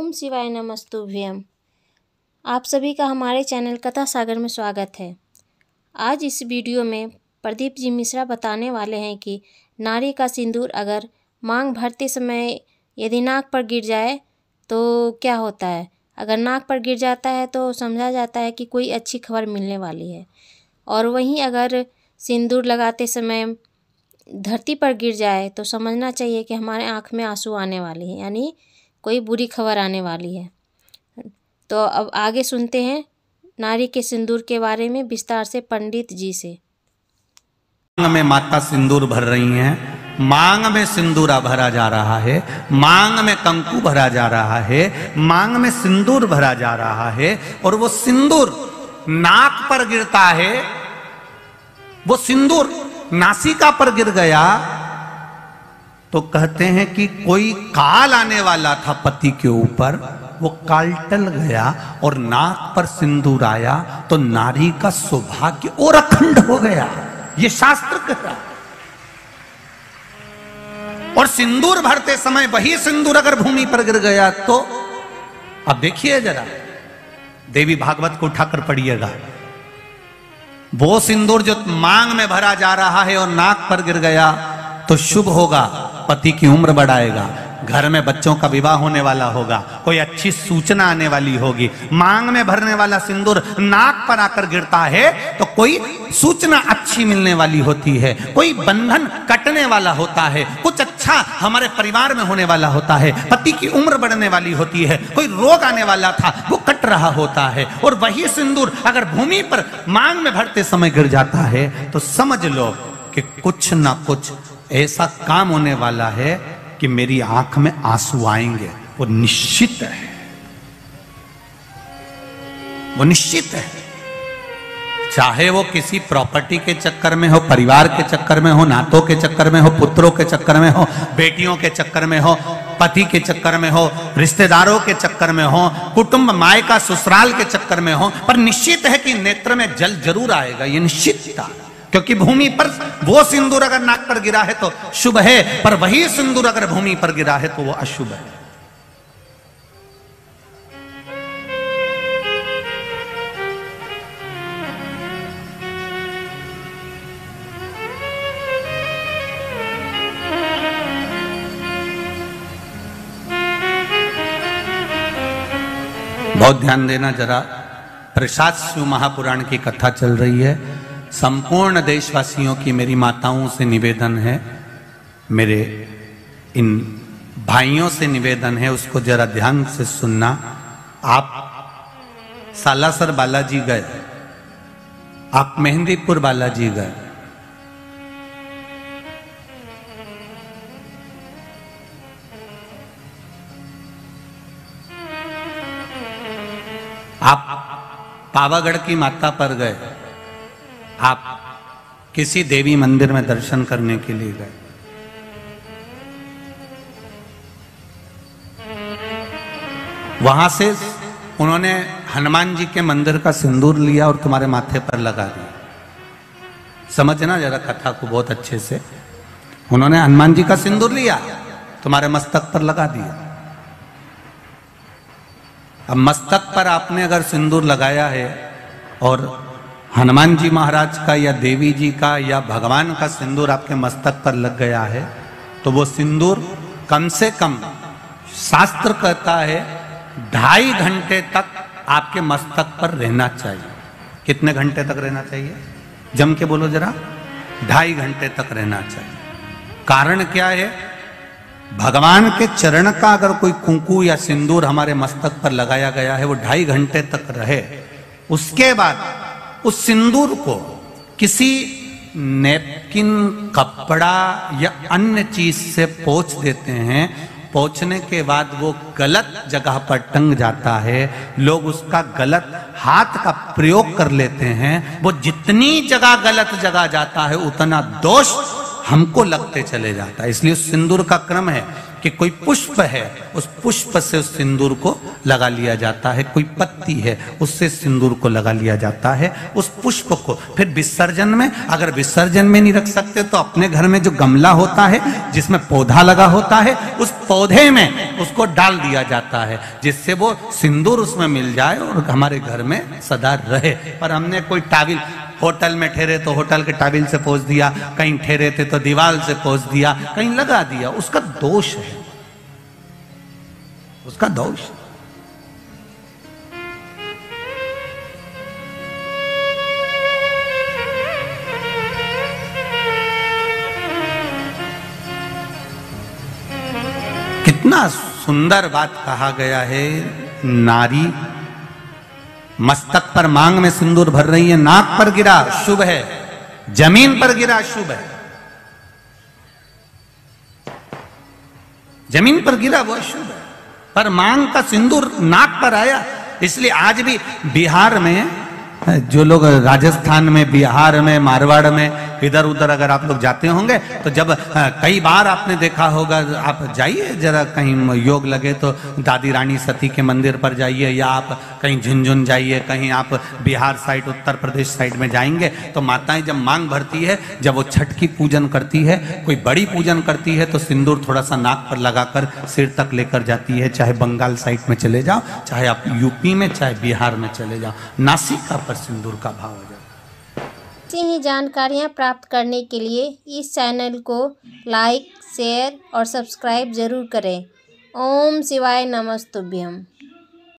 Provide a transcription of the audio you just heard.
ओम शिवाय नमस्तुभ्यम। आप सभी का हमारे चैनल कथा सागर में स्वागत है। आज इस वीडियो में प्रदीप जी मिश्रा बताने वाले हैं कि नारी का सिंदूर अगर मांग भरते समय यदि नाक पर गिर जाए तो क्या होता है। अगर नाक पर गिर जाता है तो समझा जाता है कि कोई अच्छी खबर मिलने वाली है, और वहीं अगर सिंदूर लगाते समय धरती पर गिर जाए तो समझना चाहिए कि हमारे आँख में आंसू आने वाले हैं, यानी कोई बुरी खबर आने वाली है। तो अब आगे सुनते हैं नारी के सिंदूर के बारे में विस्तार से पंडित जी से। मांग में माता सिंदूर भर रही हैं, मांग में सिंदूरा भरा जा रहा है, मांग में कंकु भरा जा रहा है, मांग में सिंदूर भरा जा रहा है, और वो सिंदूर नाक पर गिरता है। वो सिंदूर नासिका पर गिर गया तो कहते हैं कि कोई काल आने वाला था पति के ऊपर, वो काल टल गया और नाक पर सिंदूर आया तो नारी का सौभाग्य और अखंड हो गया, ये शास्त्र कह रहा। और सिंदूर भरते समय वही सिंदूर अगर भूमि पर गिर गया तो अब देखिए जरा, देवी भागवत को उठाकर पढ़िएगा। वो सिंदूर जो मांग में भरा जा रहा है और नाक पर गिर गया तो शुभ होगा, पति की उम्र बढ़ाएगा, घर में बच्चों का विवाह होने वाला होगा, कोई अच्छी सूचना आने वाली होगी। मांग में भरने वाला सिंदूर नाक पर आकर गिरता है तो कोई सूचना अच्छी मिलने वाली होती है, कोई बंधन कटने वाला होता है, कुछ अच्छा हमारे परिवार में होने वाला होता है, पति की उम्र बढ़ने वाली होती है, कोई रोग आने वाला था वो कट रहा होता है। और वही सिंदूर अगर भूमि पर मांग में भरते समय गिर जाता है तो समझ लो कि कुछ ना कुछ ऐसा काम होने वाला है कि मेरी आंख में आंसू आएंगे। वो निश्चित है, वो निश्चित है। चाहे वो किसी प्रॉपर्टी के चक्कर में हो, परिवार के चक्कर में हो, नातों के चक्कर में हो, पुत्रों के चक्कर में हो, बेटियों के चक्कर में हो, पति के चक्कर में हो, रिश्तेदारों के चक्कर में हो, कुटुंब मायका ससुराल के चक्कर में हो, पर निश्चित है कि नेत्र में जल जरूर आएगा, ये निश्चित था। क्योंकि भूमि पर वो सिंदूर अगर नाक पर गिरा है तो शुभ है, पर वही सिंदूर अगर भूमि पर गिरा है तो वो अशुभ है। बहुत ध्यान देना जरा, प्रसाद शिव महापुराण की कथा चल रही है। संपूर्ण देशवासियों की मेरी माताओं से निवेदन है, मेरे इन भाइयों से निवेदन है, उसको जरा ध्यान से सुनना। आप सालासर बालाजी गए, आप मेहंदीपुर बालाजी गए, आप पावागढ़ की माता पर गए, आप किसी देवी मंदिर में दर्शन करने के लिए गए, वहां से उन्होंने हनुमान जी के मंदिर का सिंदूर लिया और तुम्हारे माथे पर लगा दिया। समझना जरा कथा को बहुत अच्छे से। उन्होंने हनुमान जी का सिंदूर लिया, तुम्हारे मस्तक पर लगा दिया। अब मस्तक पर आपने अगर सिंदूर लगाया है और हनुमान जी महाराज का या देवी जी का या भगवान का सिंदूर आपके मस्तक पर लग गया है तो वो सिंदूर कम से कम शास्त्र कहता है 2.5 घंटे तक आपके मस्तक पर रहना चाहिए। कितने घंटे तक रहना चाहिए? जम के बोलो जरा। 2.5 घंटे तक रहना चाहिए। कारण क्या है? भगवान के चरण का अगर कोई कुंकू या सिंदूर हमारे मस्तक पर लगाया गया है, वो 2.5 घंटे तक रहे, उसके बाद उस सिंदूर को किसी नैपकिन, कपड़ा या अन्य चीज से पोंछ देते हैं। पोंछने के बाद वो गलत जगह पर टंग जाता है, लोग उसका गलत हाथ का प्रयोग कर लेते हैं। वो जितनी जगह गलत जगह जाता है उतना दोष हमको लगते चले जाता है। इसलिए सिंदूर का क्रम है कि कोई पुष्प है, उस पुष्प से उस सिंदूर को लगा लिया जाता है, कोई पत्ती है उससे सिंदूर को लगा लिया जाता है, उस पुष्प को फिर विसर्जन में, अगर विसर्जन में नहीं रख सकते तो अपने घर में जो गमला होता है जिसमें पौधा लगा होता है, उस पौधे में उसको डाल दिया जाता है, जिससे वो सिंदूर उसमें मिल जाए और हमारे घर में सदा रहे। पर हमने कोई टाविल, होटल में ठहरे तो होटल के टाविल से पोंछ दिया, कहीं ठहरे थे तो दीवार से पोंछ दिया, कहीं लगा दिया, उसका दोष है, उसका दोष। कितना सुंदर बात कहा गया है। नारी मस्तक पर मांग में सिंदूर भर रही है, नाक पर गिरा शुभ है, जमीन पर गिरा शुभ है, जमीन पर गिरा वो शुभ है, पर मांग का सिंदूर नाक पर आया। इसलिए आज भी बिहार में, जो लोग राजस्थान में, बिहार में, मारवाड़ में इधर उधर अगर आप लोग जाते होंगे तो जब कई बार आपने देखा होगा, आप जाइए जरा कहीं योग लगे तो दादी रानी सती के मंदिर पर जाइए, या आप कहीं झुंझुन जाइए, कहीं आप बिहार साइड, उत्तर प्रदेश साइड में जाएंगे तो माताएं जब मांग भरती है, जब वो छठ की पूजन करती है, कोई बड़ी पूजन करती है, तो सिंदूर थोड़ा सा नाक पर लगाकर सिर तक लेकर जाती है। चाहे बंगाल साइड में चले जाओ, चाहे आप यूपी में, चाहे बिहार में चले जाओ, नासिका पर सिंदूर का भाव हो जाता है। ऐसी ही जानकारियाँ प्राप्त करने के लिए इस चैनल को लाइक, शेयर और सब्सक्राइब जरूर करें। ओम शिवाय नमस्तुभ्यम।